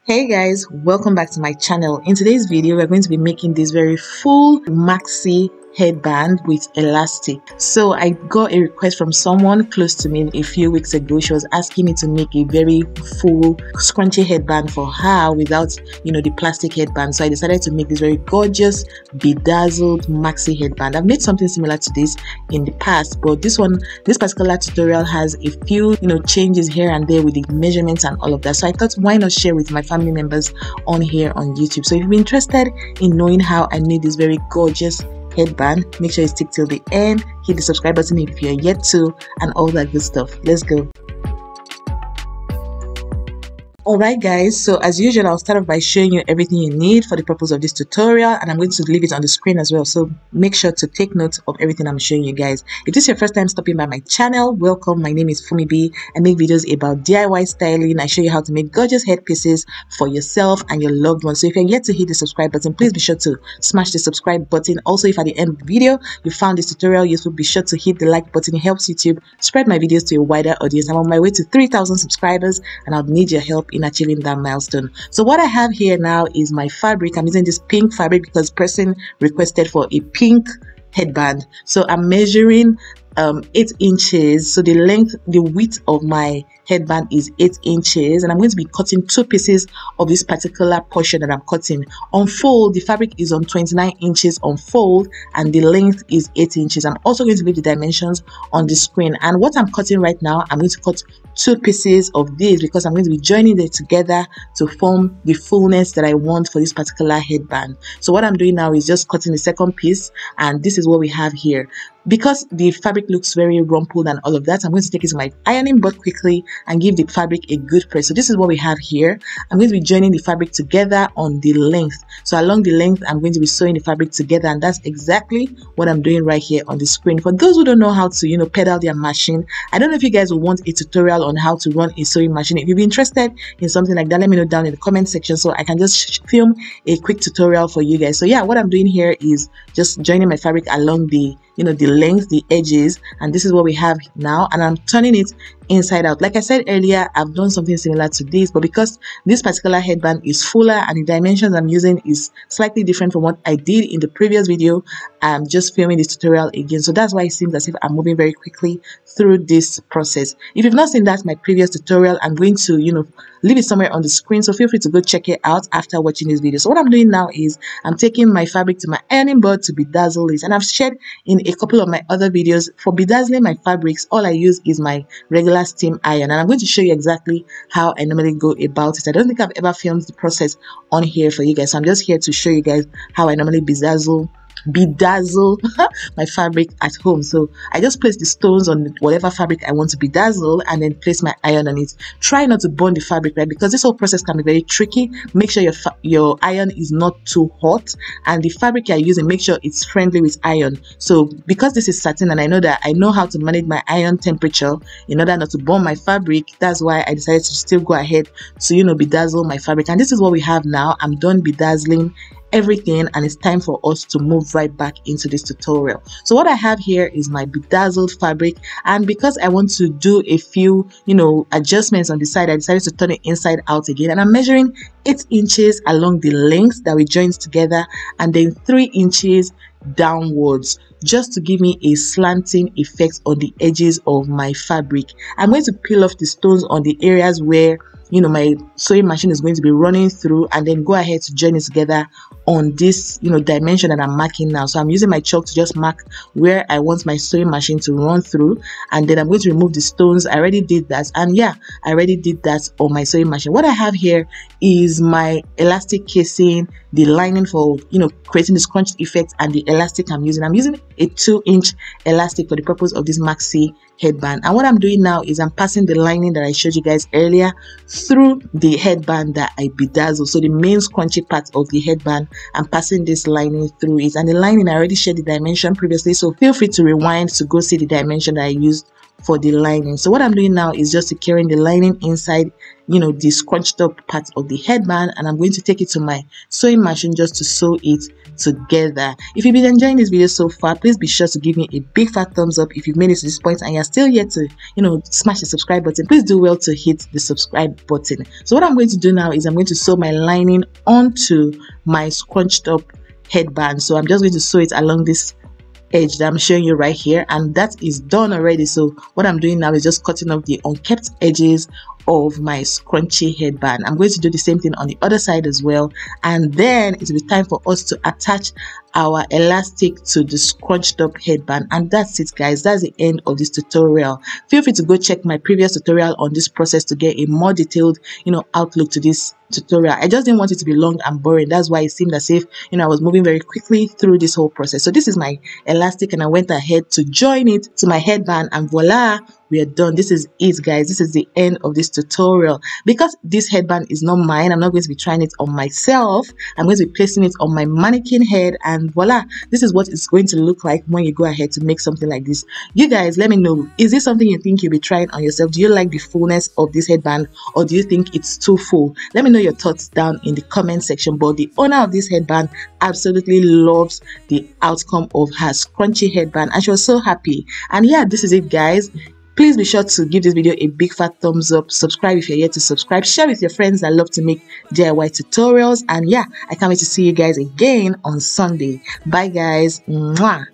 Hey guys, welcome back to my channel. In today's video, we're going to be making this very full maxi headband with elastic. So I got a request from someone close to me a few weeks ago. She was asking me to make a very full scrunchy headband for her without, the plastic headband. So I decided to make this very gorgeous bedazzled maxi headband. I've made something similar to this in the past, but this particular tutorial has a few, changes here and there with the measurements and all of that. So I thought, why not share with my family members on here on YouTube? So if you're interested in knowing how I made this very gorgeous headband, make sure you stick till the end, hit the subscribe button if you're yet to, and all that good stuff. Let's go. Alright guys, so as usual, I'll start off by showing you everything you need for the purpose of this tutorial, and I'm going to leave it on the screen as well, so make sure to take note of everything I'm showing you guys. If this is your first time stopping by my channel, welcome. My name is Fumi B. I make videos about DIY styling. I show you how to make gorgeous headpieces for yourself and your loved ones. So if you're yet to hit the subscribe button, please be sure to smash the subscribe button. Also, if at the end of the video you found this tutorial useful, be sure to hit the like button. It helps YouTube spread my videos to a wider audience. I'm on my way to 3,000 subscribers and I'll need your help in achieving that milestone. So what I have here now is my fabric. I'm using this pink fabric because person requested for a pink headband. So I'm measuring 8 inches. So the width of my headband is 8 inches, and I'm going to be cutting 2 pieces of this particular portion that I'm cutting. On fold, the fabric is on 29 inches on fold, and the length is 8 inches. I'm also going to leave the dimensions on the screen, and what I'm cutting right now, I'm going to cut 2 pieces of this because I'm going to be joining them together to form the fullness that I want for this particular headband. So what I'm doing now is just cutting the second piece, and this is what we have here. Because the fabric looks very rumpled and all of that, I'm going to take it to my ironing board quickly and give the fabric a good press. So this is what we have here. I'm going to be joining the fabric together on the length. So along the length, I'm going to be sewing the fabric together, and that's exactly what I'm doing right here on the screen. For those who don't know how to, pedal their machine, I don't know if you guys will want a tutorial on how to run a sewing machine. If you'd be interested in something like that, let me know down in the comment section so I can just film a quick tutorial for you guys. So yeah, what I'm doing here is just joining my fabric along the the length, the edges, and this is what we have now, and I'm turning it inside out. Like I said earlier, I've done something similar to this, but because this particular headband is fuller and the dimensions I'm using is slightly different from what I did in the previous video, I'm just filming this tutorial again. So that's why it seems as if I'm moving very quickly through this process. If you've not seen that my previous tutorial, I'm going to leave it somewhere on the screen, so feel free to go check it out after watching this video. So what I'm doing now is I'm taking my fabric to my ironing board to bedazzle it, and I've shared in a couple of my other videos, for bedazzling my fabrics, all I use is my regular steam iron, and I'm going to show you exactly how I normally go about it. I don't think I've ever filmed the process on here for you guys, so I'm just here to show you guys how I normally bedazzle my fabric at home. So I just place the stones on whatever fabric I want to bedazzle and then place my iron on it. Try not to burn the fabric, right, because this whole process can be very tricky. Make sure your iron is not too hot, and the fabric you're using, make sure it's friendly with iron. So because this is satin and I know how to manage my iron temperature in order not to burn my fabric, that's why I decided to still go ahead to bedazzle my fabric. And this is what we have now. I'm done bedazzling everything, and it's time for us to move right back into this tutorial. So what I have here is my bedazzled fabric, and because I want to do a few adjustments on the side, I decided to turn it inside out again, and I'm measuring 8 inches along the length that we joined together, and then 3 inches downwards, just to give me a slanting effect on the edges of my fabric. I'm going to peel off the stones on the areas where my sewing machine is going to be running through, and then go ahead to join it together on this dimension that I'm marking now. So I'm using my chalk to just mark where I want my sewing machine to run through, and then I'm going to remove the stones. I already did that, and yeah, I already did that on my sewing machine. What I have here is my elastic casing, the lining for creating the scrunch effect, and the elastic I'm using a 2-inch elastic for the purpose of this maxi headband. And what I'm doing now is I'm passing the lining that I showed you guys earlier through the headband that I bedazzled. So the main scrunchy part of the headband, I'm passing this lining through it, and the lining I already shared the dimension previously, so feel free to rewind to go see the dimension that I used for the lining. So what I'm doing now is just securing the lining inside, you know, the scrunched up part of the headband, and I'm going to take it to my sewing machine just to sew it together. If you've been enjoying this video so far, please be sure to give me a big fat thumbs up. If you've made it to this point and you're still yet to, you know, smash the subscribe button, please do well to hit the subscribe button. So what I'm going to do now is I'm going to sew my lining onto my scrunched up headband. So I'm just going to sew it along this edge that I'm showing you right here, and that is done already. So what I'm doing now is just cutting off the unkept edges of my scrunchy headband. I'm going to do the same thing on the other side as well, and then it will be time for us to attach our elastic to the scrunched up headband. And that's it, guys. That's the end of this tutorial. Feel free to go check my previous tutorial on this process to get a more detailed, you know, outlook to this tutorial. I just didn't want it to be long and boring. That's why it seemed as if, you know, I was moving very quickly through this whole process. So this is my elastic, and I went ahead to join it to my headband, and voila, we are done. This is it, guys. This is the end of this tutorial. Because this headband is not mine, I'm not going to be trying it on myself. I'm going to be placing it on my mannequin head, and voila, this is what it's going to look like when you go ahead to make something like this. You guys, let me know, is this something you think you'll be trying on yourself? Do you like the fullness of this headband, or do you think it's too full? Let me know your thoughts down in the comment section. But the owner of this headband absolutely loves the outcome of her scrunchy headband, and she was so happy. And yeah, this is it, guys. Please be sure to give this video a big fat thumbs up. Subscribe if you're yet to subscribe. Share with your friends that love to make DIY tutorials. And yeah, I can't wait to see you guys again on Sunday. Bye, guys. Mwah.